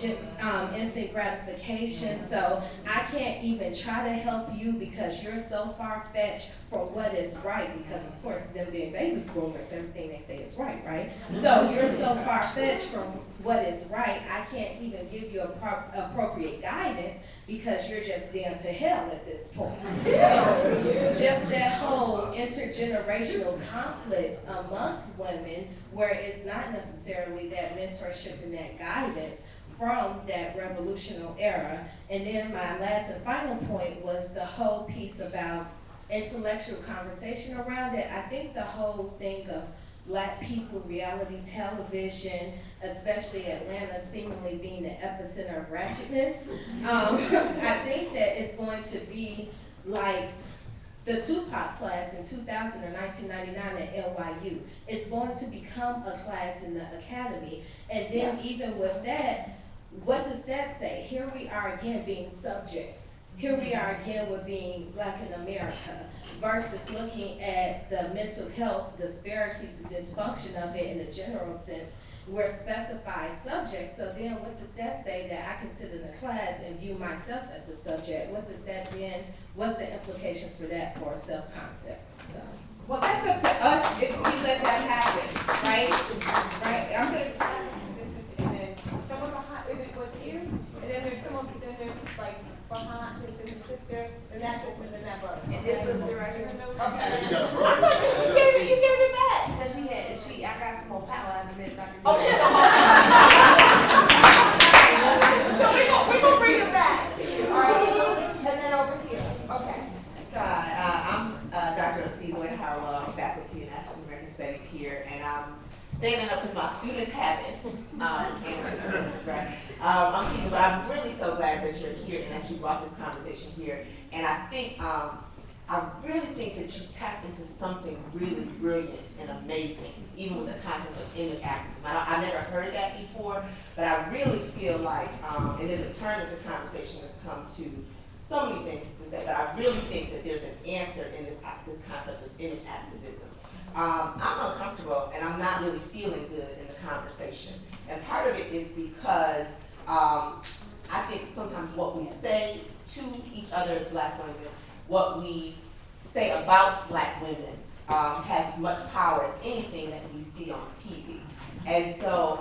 Speaker 10: gratification, so I can't even try to help you because you're so far-fetched from what is right, because of course, them being baby boomers, everything they say is right, right? So you're so far-fetched from what is right, I can't even give you appropriate guidance because you're just damned to hell at this point. So just that whole intergenerational conflict amongst women, where it's not necessarily that mentorship and that guidance from that revolutionary era. And then my last and final point was the whole piece about intellectual conversation around it. I think the whole thing of Black people, reality television, especially Atlanta seemingly being the epicenter of ratchetness. I think that it's going to be like the Tupac class in 2000 or 1999 at NYU. It's going to become a class in the academy. And then even with that, what does that say? Here we are again being subjects. Here we are again with being Black in America versus looking at the mental health disparities and dysfunction of it in a general sense. We're specified subjects, so then what does that say that I can sit in a class and view myself as a subject? What does that then, what's the implications for that for a self-concept? So.
Speaker 1: Well, that's up to us if we let that happen, right? Right? I'm gonna, and then someone behind, is it what's here? And then there's someone, then there's like behind, there's the sister, and that's it, and then that brother.
Speaker 5: And this was the right here.
Speaker 1: Okay. I thought you just gave it, you gave it back.
Speaker 5: Because I got some more power out of it.
Speaker 1: Oh, yeah. So we're gonna bring it back. All right, and then over here. Okay.
Speaker 11: So I'm Dr. Cecily Harlow, faculty in African American Studies here, and I'm standing up because my students haven't answered, right? I'm but I'm really so glad that you're here and that you brought this conversation here. And I think I really think that you tapped into something really brilliant and amazing, even with the concept of image activism. I've never heard that before, but I really feel like, and then the turn of the conversation has come to so many things to say, but I really think that there's an answer in this concept of image activism. I'm uncomfortable and I'm not really feeling good in the conversation. And part of it is because I think sometimes what we say to each other as Black women, what we say about Black women has as much power as anything that we see on TV. And so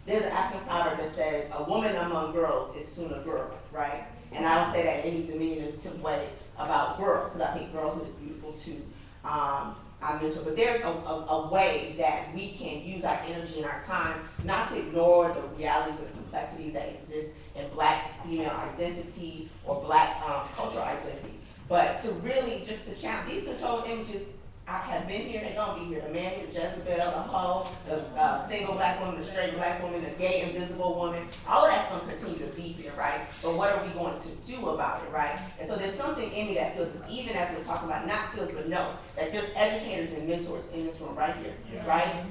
Speaker 11: there's an African proverb that says, a woman among girls is soon a girl, right? And I don't say that in any diminutive way about girls, because I think girlhood is beautiful too. I mentioned, but there's a way that we can use our energy and our time not to ignore the realities and complexities that exist in Black female identity or Black cultural identity, but to really just to challenge these controlled images. I have been here, they're gonna be here. The man, the Jezebel, the hoe, the single Black woman, the straight Black woman, the gay invisible woman, all of that's gonna continue to be here, right? But what are we going to do about it, right? And so there's something in me that feels, even as we're talking about, not feels, but no, that there's educators and mentors in this room right here, right?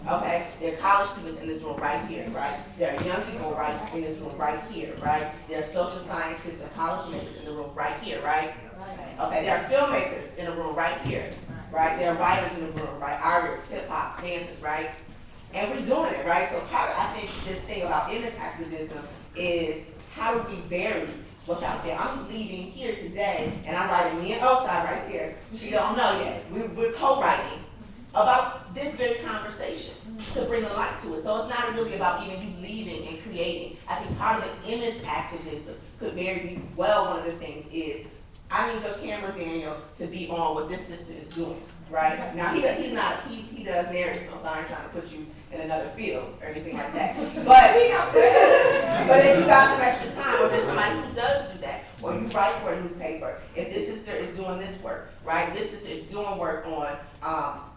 Speaker 11: Okay, there are college students in this room right here, right? There are young people right in this room right here, right? There are social scientists and policymakers in the room right here, right? Okay, there are filmmakers in the room right here. Right? There are writers in the room, right? Artists, hip hop, dancers, right? And we're doing it, right? So part of, I think, this thing about image activism is how do we bury what's out there? I'm leaving here today, and I'm writing me and Osai right there. She don't know yet. We're co-writing about this very conversation to bring a light to it. So it's not really about even you leaving and creating. I think part of the image activism could very well, one of the things is, I need your camera, Daniel, to be on what this sister is doing, right? Now, he does narrative, so I ain't trying to put you in another field or anything like that. But if you got some extra time, or there's somebody who does do that, or you write for a newspaper, if this sister is doing this work, right? This sister is doing work on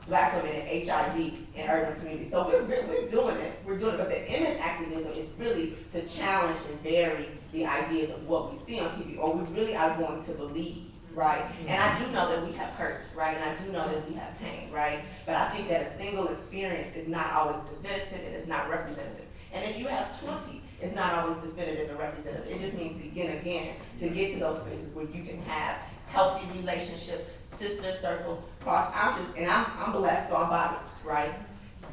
Speaker 11: Black women and HIV in urban communities. So we're doing it. We're doing it. But the image activism is really to challenge and bury the ideas of what we see on TV, or we really are going to believe, right? And I do know that we have hurt, right? And I do know that we have pain, right? But I think that a single experience is not always definitive, and it's not representative. And if you have 20, it's not always definitive and representative. It just means begin again to get to those spaces where you can have healthy relationships, sister circles, I'm blessed, so I'm biased, right?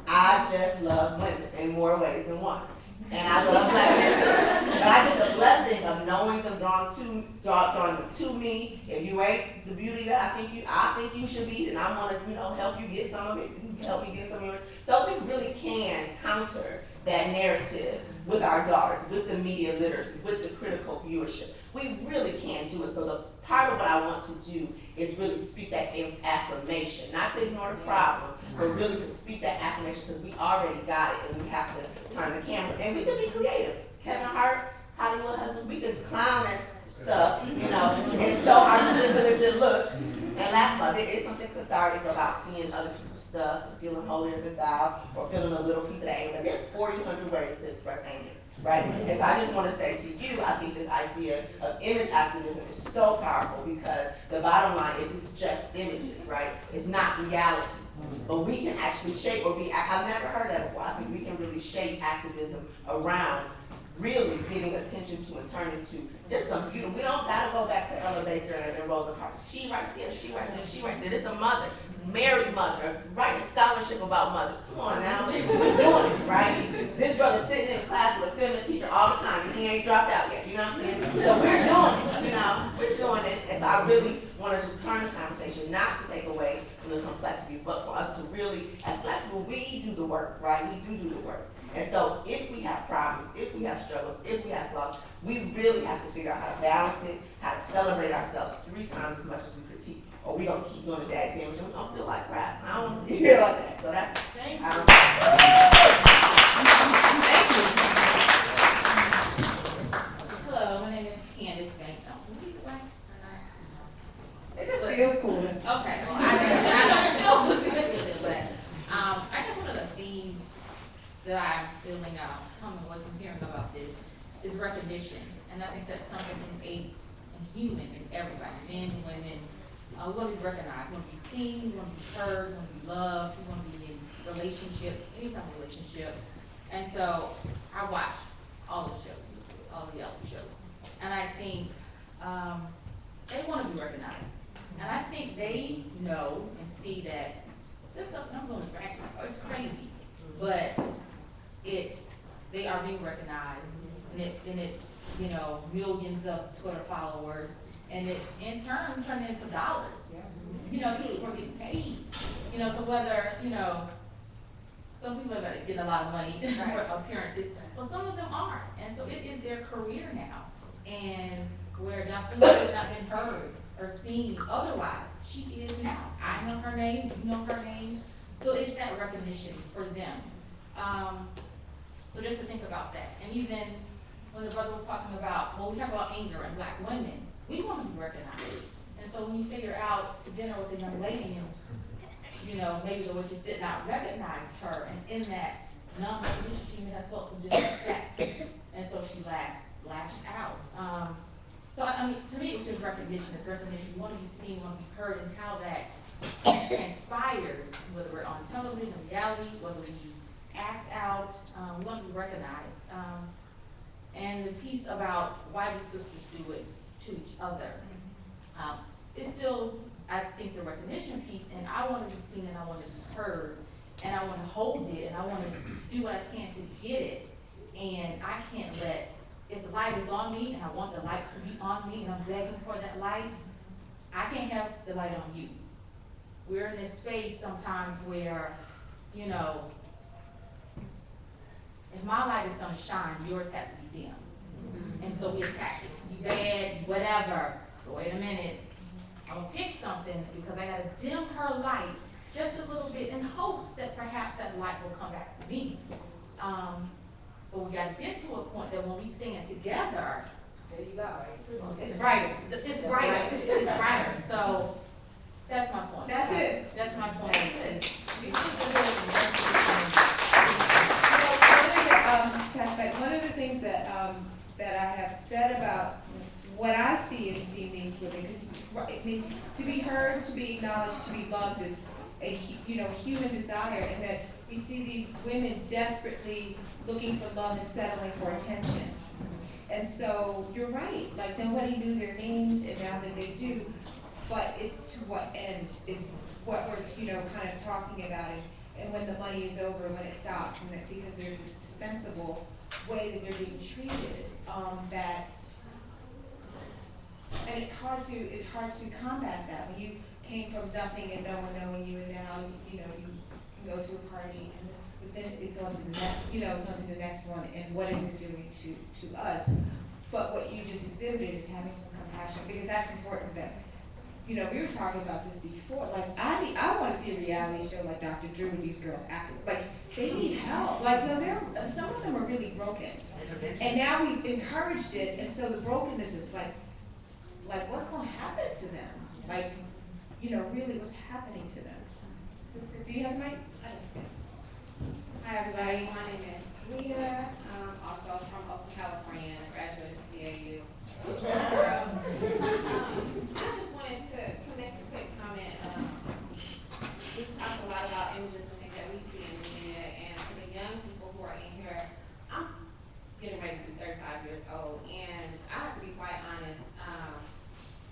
Speaker 11: I just love women in more ways than one. And I love Black men too. But I get the blessing of knowing them, drawing them to me. If you ain't the beauty that I think you should be, then I want to, help you get some of it, help you get some of yours. So we really can counter that narrative with our daughters, with the media literacy, with the critical viewership. We really can do it. So the part of what I want to do is really speak that affirmation, not to ignore the problem, but really to speak that affirmation, because we already got it, and we have to turn the camera. And we can be creative. Kevin Hart, Hollywood Husbands, we can clown that stuff, and show how ridiculous it looks, and laugh about it. It's something cathartic about seeing other people's stuff, and feeling holier than thou, or feeling a little piece of that anger. And there's 4,000 ways to express anger, right? And so I just want to say to you, I think this idea of image activism is so powerful, because the bottom line is it's just images, right? It's not reality. But we can actually shape, I've never heard that before. I think we can really shape activism around really getting attention to and turning to just some beautiful. We don't gotta go back to Ella Baker and Rosa Parks. She right there, she right there, she right there. It's a mother, married mother, writing scholarship about mothers. Come on now, we're doing it, right? This brother sitting in class with a feminist teacher all the time, and he ain't dropped out yet, you know what I'm saying? So we're doing it, we're doing it. And so I really want to just turn the conversation, not to take away from the complexities, but for us to really, as Black people, we do the work, right? We do the work. And so if we have problems, if we have struggles, if we have flaws, we really have to figure out how to balance it, how to celebrate ourselves 3 times as much as we critique. Or we're going to keep doing the bad damage, and we're going to feel like crap. I don't want to feel like that. So that's,
Speaker 6: Thank you.
Speaker 12: Hello, my name is Candace Bank.
Speaker 1: It just feels cool.
Speaker 12: Okay, well, I don't feel good with it, but I guess one of the themes that I'm feeling coming away from hearing about this is recognition, and I think that's something innate human in everybody, men and women. We want to be recognized, we want to be seen, we want to be heard, we want to be loved, we want to be in relationships, any type of relationship. And so I watch all the shows, all the reality shows. And I think they want to be recognized. And I think they know and see that this stuff, I'm going to it's crazy, but they are being recognized, and it's, you know, millions of Twitter followers, and it's in turn turned into dollars. You know, people are getting paid. You know, so whether, you know, some people are getting a lot of money for appearances, but some of them aren't. And so it is their career now. And where Justin has not been heard or seen otherwise, she is now. I know her name, you know her name. So it's that recognition for them. So just to think about that. And even when the brother was talking about, well, we talk about anger in Black women, we want to be recognized. And so when you say you're out to dinner with a young lady and, you know, maybe the waitress did not recognize her, and in that non-recognition, she may have felt some disrespect. And so she lashed out. So, I mean, to me, it's just recognition. It's recognition. You want to be seen, you want to be heard, and how that transpires, whether we're on television, reality, whether we act out, we want to be recognized. And the piece about why do sisters do it to each other, it's still, I think, the recognition piece, and I want to be seen and I want to be heard, and I want to hold it, and I want to do what I can to get it, and I can't let, if the light is on me and I want the light to be on me and I'm begging for that light, I can't have the light on you. We're in this space sometimes where, you know, if my light is gonna shine, yours has to be dim. And so we attack it. You bad, you whatever. But wait a minute, I'm gonna pick something because I gotta dim her light just a little bit in hopes that perhaps that light will come back to me. But we gotta get to a point that when we stand together, there you go. It's brighter. It's brighter. It's brighter. So that's my point.
Speaker 1: That's it.
Speaker 12: That's my point.
Speaker 1: One of the things that that I have said about what I see in seeing these women, because to be heard, to be acknowledged, to be loved is a human desire, and that we see these women desperately looking for love and settling for attention. And so you're right, like nobody knew their names, and now that they do, but it's to what end is what we're kind of talking about, and when the money is over, when it stops, and that because there's this dispensable way that they're being treated, and it's hard to combat that when you came from nothing and no one knowing you, and now you can go to a party, and then it's on to the next, it's on to the next one, and what is it doing to us? But what you just exhibited is having some compassion, because that's important. That we were talking about this before. Like I want to see a reality show like Dr. Drew with these girls acting. Like they need help. Like some of them are really broken, and now we've encouraged it, and so the brokenness is like what's going to happen to them? Like really what's happening to them? Do you have the mic?
Speaker 13: Hi everybody, my name is Leah. Also from Oakland, California, graduate of CAU. I just wanted to make a quick comment. We talked a lot about images and things that we see in the media, and for the young people who are in here, I'm getting ready to be 35 years old, and I have to be quite honest.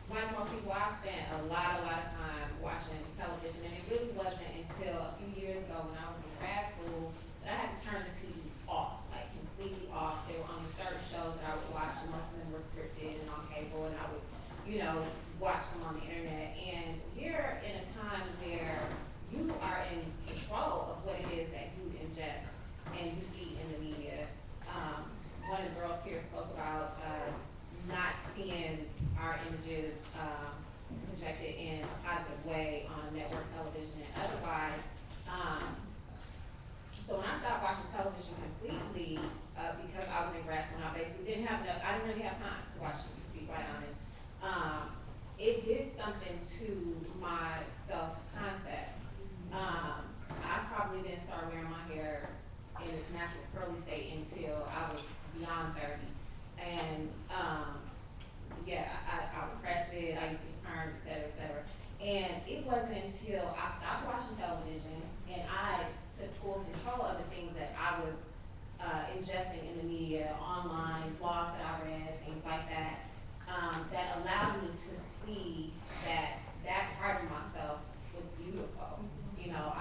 Speaker 13: Like most people, I spent a lot of time watching television, and it really wasn't until a few years ago when I was in grad school that I had to turn the TV off, like completely off. They were on certain shows that I would watch, and most of them were scripted and on cable, and I would, watch them on the internet. And you're in a time where you are in control of what it is that you ingest and you see in the media. One of the girls here spoke about not seeing our images projected in a positive way on network television and otherwise. So when I stopped watching television completely, because I was in grad school and I basically I didn't really have time to watch TV, to be quite honest. It did something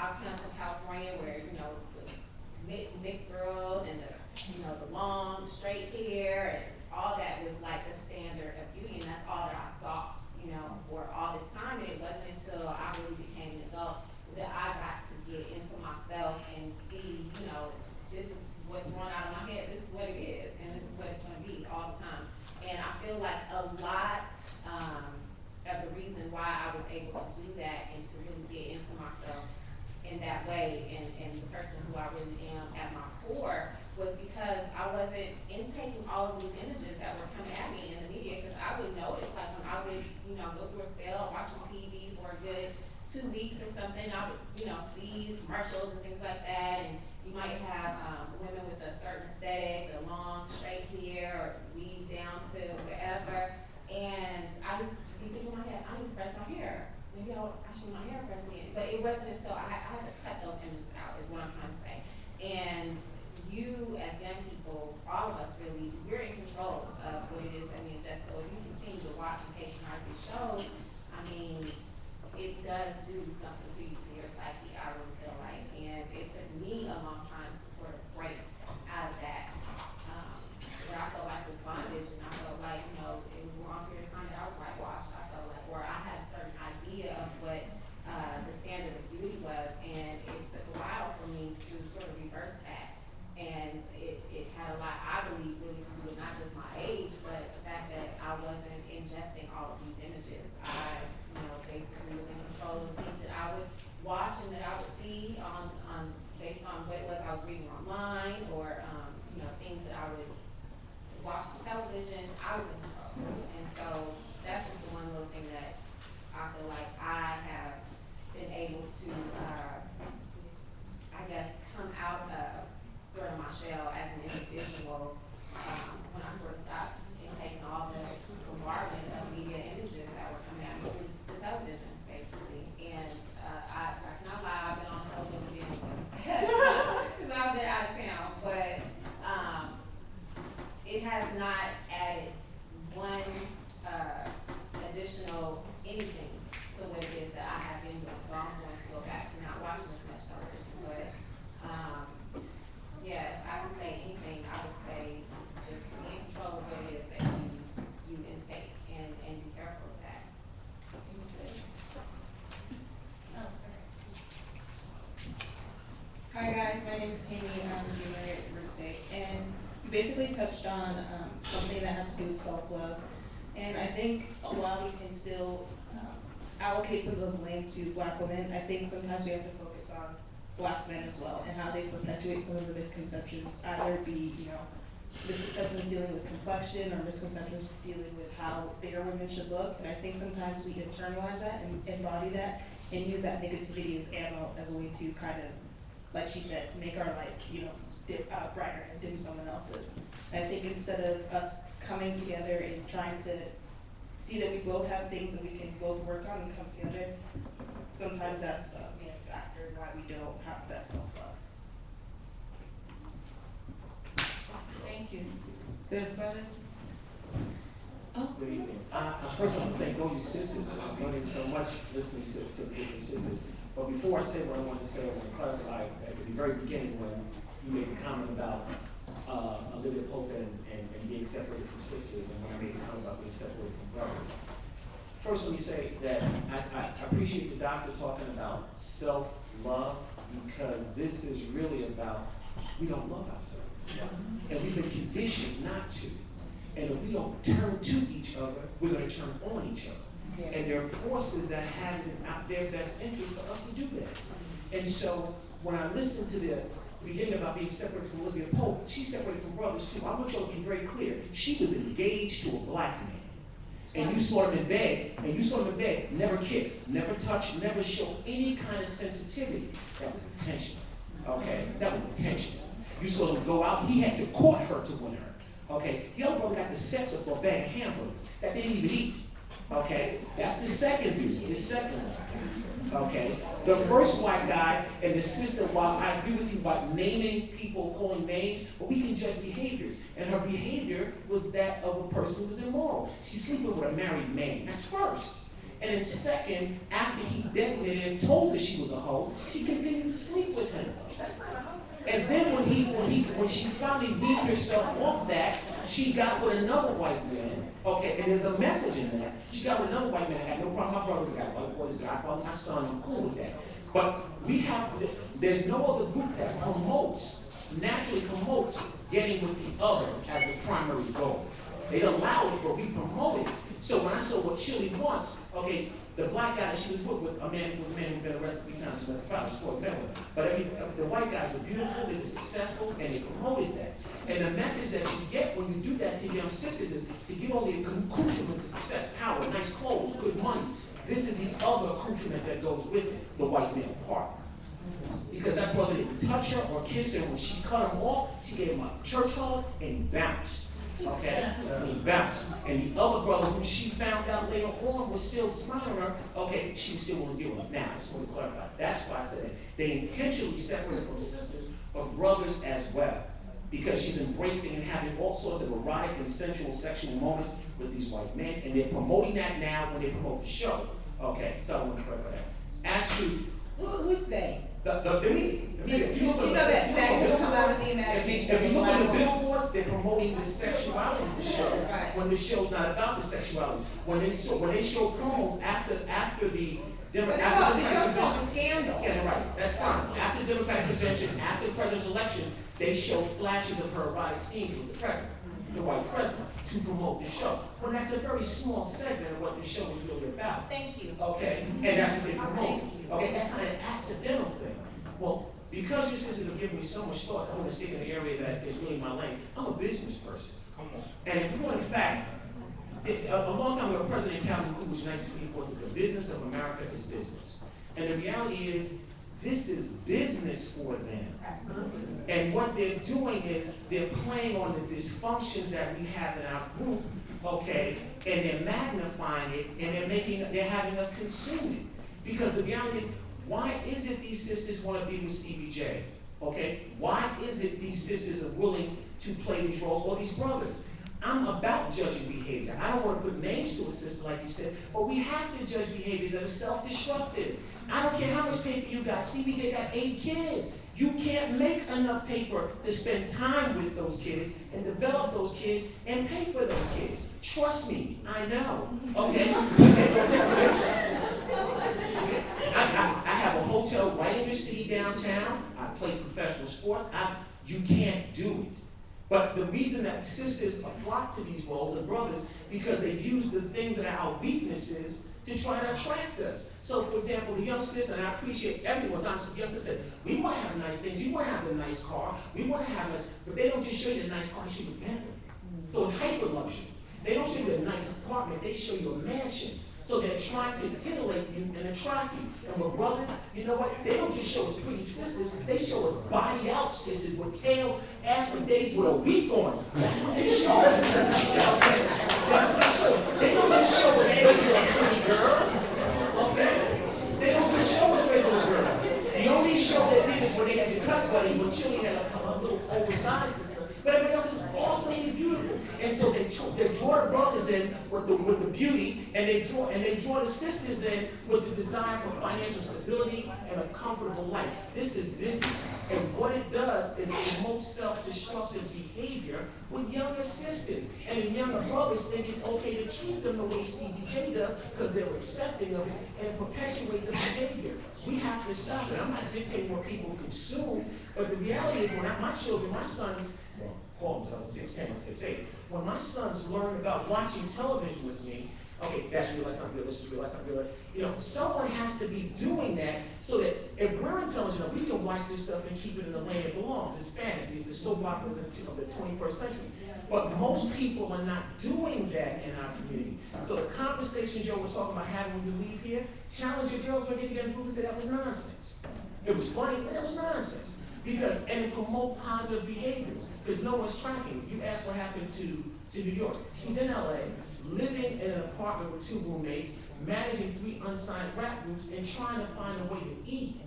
Speaker 6: I come from California where, you know, the mixed girls and the, you know, the long straight hair and all that was like the standard of beauty, and that's all that I saw, you know, for all this time. And it wasn't until I really became an adult that I got to get into myself and see, you know, this is what's going out of my head, this is what it is, and this is what it's gonna be all the time. And I feel like a lot of the reason why I was able to do that and to really get into myself in that way and the person who I really am at my core was because I wasn't intaking all of these images that were coming at me in the media, because I would notice, like when I would, you know, go through a spell watching TV for a good 2 weeks or something, I would, you know, see commercials and things like that, and you might have women with a certain aesthetic, the long straight hair or weave down to wherever, and I just be thinking in my head, I need to press my hair. Maybe I should my hair press again. But it wasn't until I had to cut those images out, is what I'm trying to say. And you, as young people, all of us really, we're in control of what it is that we ingest. So if you continue to watch and patronize these shows, I mean, it does do something to you, to your psyche, I really feel like. And it took me a long time to sort of break out of that. Where I felt like it was bondage, and I felt like, you know, it was a long period of time that I was whitewashed. I felt like, or I had a certain idea of what the standard of beauty was, and it took a while for me to sort of reverse that. And it had a lot, I believe, really to do with not just my age, but the fact that I wasn't ingesting all of these images. I, you know, basically was in control of things that I would watch and that I would see on based on what it was I was reading online, or you know, things that I would watch on television. I was in control. And so that's just the one little thing that I feel like I have been able to, I guess, come out of sort of my shell as an individual when I sort of stopped and taking all the bombardment of media images that were coming at me through the television, basically. And I cannot lie, I've been on television because I've been out of town, but it has not added one additional anything to what it is that I have been doing. So I'm going to go back to not watching as much television. But yeah, if I could say anything, I would say just be in control of what it is that you intake and be careful of that.
Speaker 14: Hi guys, my name is Tammy and I'm a junior at River State. And you basically touched on something that has to do with self-love. And I think while we can still allocate some of the blame to Black women, I think sometimes we have to focus on Black men as well and how they perpetuate some of the misconceptions, either it be, you know, misconceptions dealing with complexion or misconceptions dealing with how their women should look. And I think sometimes we internalize that and embody that and use that negativity as ammo as a way to kind of, like she said, make our light, you know, brighter and dim someone else's. And I think instead of us coming together and trying to see that we both have things that we can both work on and come together, sometimes that's a main factor in why we don't have that self-love.
Speaker 1: Thank you. Good, brother?
Speaker 15: Good evening. First, I want to thank all your sisters. I'm learning so much listening to the different sisters. But before I say what I want to say, I want to clarify at the very beginning when you made the comment about Olivia Pope and being separated from sisters, and when I made the comment about being separated from brothers. First, let me say that I appreciate the doctor talking about self-love, because this is really about, we don't love ourselves. And we've been conditioned not to. And if we don't turn to each other, we're going to turn on each other. And there are forces that have it out their best interest for us to do that. And so when I listen to the beginning about being separated from Olivia Pope, she's separated from brothers too. I want y'all to be very clear. She was engaged to a Black man. And you saw him in bed, never kissed, never touched, never showed any kind of sensitivity. That was intentional. Okay? That was intentional. You saw him go out, he had to court her to win her. Okay? The other brother got the sex up for a bag of hamburgers that they didn't even eat. Okay? That's the second view, the second one. Okay? The first white guy and the sister, while I agree with you about naming people, calling names, but we can judge behaviors. And her behavior was that of a person who was immoral. She's sleeping with a married man. That's first. And then second, after he designated and told her she was a hoe, she continued to sleep with him. And then when she finally weaned herself off that, she got with another white man. Okay, and there's a message in that. She got with another white man. I had no problem. My brother's got white boys, I follow my son, I'm cool with that. But there's no other group that naturally promotes getting with the other as a primary goal. They don't allow it, but we promote it. So when I saw what Chili wants, okay, the black guy that she was with a man who'd been arrested 3 times, that's probably sport member. But the white guys were beautiful, they were successful, and they promoted that. And the message that you get when you do that to young sisters is to get all the accoutrements of success, power, nice clothes, good money. This is the other accoutrement that goes with it, the white male part. Because that brother didn't touch her or kiss her. When she cut him off, she gave him a church hug and he bounced. Okay? He bounced. And the other brother, who she found out later on was still smiling her, okay, she still won't deal with him. Now, I just want to clarify. That's why I said that. They intentionally separated from sisters, but brothers as well. Because she's embracing and having all sorts of erotic and sensual sexual moments with these white men. And they're promoting that now when they promote the show. Okay, so I want to clarify that. As to
Speaker 1: who's they?
Speaker 15: The media.
Speaker 1: You know that fact will come out of the imagination.
Speaker 15: If you look at the billboards, they're promoting the sexuality of the show.
Speaker 1: Right.
Speaker 15: When the show's not about the sexuality. When they show promos after the Democratic convention, right? That's fine. After the Democratic convention, after the president's election, they show flashes of her erotic scenes with the president, the white president, to promote the show. Well, that's a very small segment of what the show is really about.
Speaker 8: Thank you.
Speaker 15: Okay, and that's what they promote. Okay, that's not an accidental thing. Well, because your sisters have given me so much thought, I'm going to stick in the area that is really my lane. I'm a business person. And in point of fact, a long time ago, President Calvin Coolidge, 1924, said the business of America is business. And the reality is, this is business for them.
Speaker 11: Absolutely.
Speaker 15: And what they're doing is they're playing on the dysfunctions that we have in our group, okay, and they're magnifying it, and they're having us consume it. Because the reality is, why is it these sisters want to be with Stevie J? Okay? Why is it these sisters are willing to play these roles, or these brothers? I'm about judging behavior. I don't want to put names to a sister like you said, but we have to judge behaviors that are self-destructive. I don't care how much paper you got. Stevie J got 8 kids. You can't make enough paper to spend time with those kids and develop those kids and pay for those kids. Trust me, I know. Okay? I have a hotel right in your city downtown. I play professional sports. You can't do it. But the reason that sisters flock to these roles and brothers, because they use the things that are our weaknesses to try to attract us. So, for example, the young sister, and I appreciate everyone's honest, the young sister said, we want to have nice things, we want to have a nice car, we want to have nice, but they don't just show you a nice car, they show you a Bentley. So it's hyper luxury. They don't show you a nice apartment, they show you a mansion. So they're trying to titillate you and attract you. And with brothers, you know what? They don't just show us pretty sisters, they show us body out sisters with tails, ass for days with a week on. That's what they show us. That's what they show us. They don't just show us regular pretty girls. Okay? They don't just show us regular girls. The only show they did is when they had the cut buddy, when Chili had a little oversized sister. But everybody else is awesome and beautiful. And so they draw the brothers in with the beauty, and they draw the sisters in with the desire for financial stability and a comfortable life. This is business. And what it does is it promotes self-destructive behavior with younger sisters. And the younger brothers think it's okay to treat them the way Stevie J does because they're accepting of it, and it perpetuates the behavior. We have to stop it. I'm not dictating what people consume, but the reality is when my children, my sons, call themselves 6'10" or 6'8". When my sons learn about watching television with me, okay, that's real, that's not real, this is real, that's not real. You know, someone has to be doing that so that if we're intelligent, we can watch this stuff and keep it in the lane it belongs. It's fantasies, the soap operas of the 21st century. But most people are not doing that in our community. So the conversations y'all were talking about having when you leave here, challenge your girls when they get together and say that was nonsense. It was funny, but it was nonsense. And it promote positive behaviors, because no one's tracking. You asked what happened to New York. She's in LA, living in an apartment with 2 roommates, managing 3 unsigned rap groups, and trying to find a way to eat.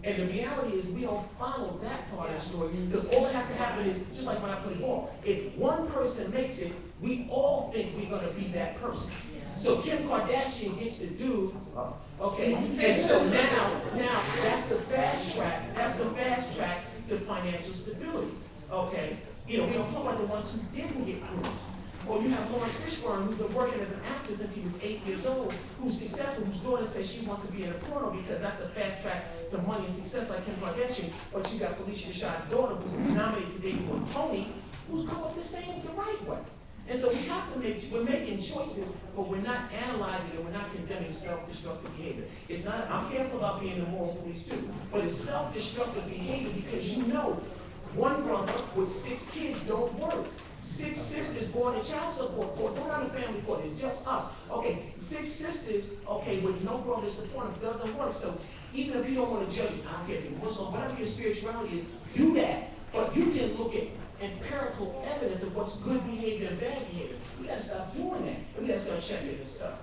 Speaker 15: And the reality is we don't follow that part of the story, because all that has to happen is, just like when I play ball, if one person makes it, we all think we're going to be that person. So Kim Kardashian gets to do, okay, and so now that's the fast track to financial stability, okay? You know, we don't talk about the ones who didn't get approved. Or you have Lawrence Fishburne, who's been working as an actor since he was 8 years old, who's successful, whose daughter says she wants to be in a porno because that's the fast track to money and success like Kim Kardashian. But you got Felicia Rashad's daughter, who's nominated today for a Tony, who's grew up the right way. And so we have to we're making choices, but we're not analyzing it, we're not condemning self-destructive behavior. It's not, I'm careful about being the moral police too, but it's self-destructive behavior because you know, one brother with 6 kids don't work. 6 sisters going to child support court. Go down to family court. It's just us. Okay, 6 sisters, okay, with no brother support them doesn't work. So even if you don't want to judge it, I don't care if you're Muslim, whatever your spirituality is, do that. But you can look at empirical evidence of what's good behavior and bad behavior. We gotta stop doing that. And we gotta start checking this stuff.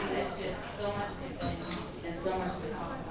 Speaker 12: There's just so much to say and so much to talk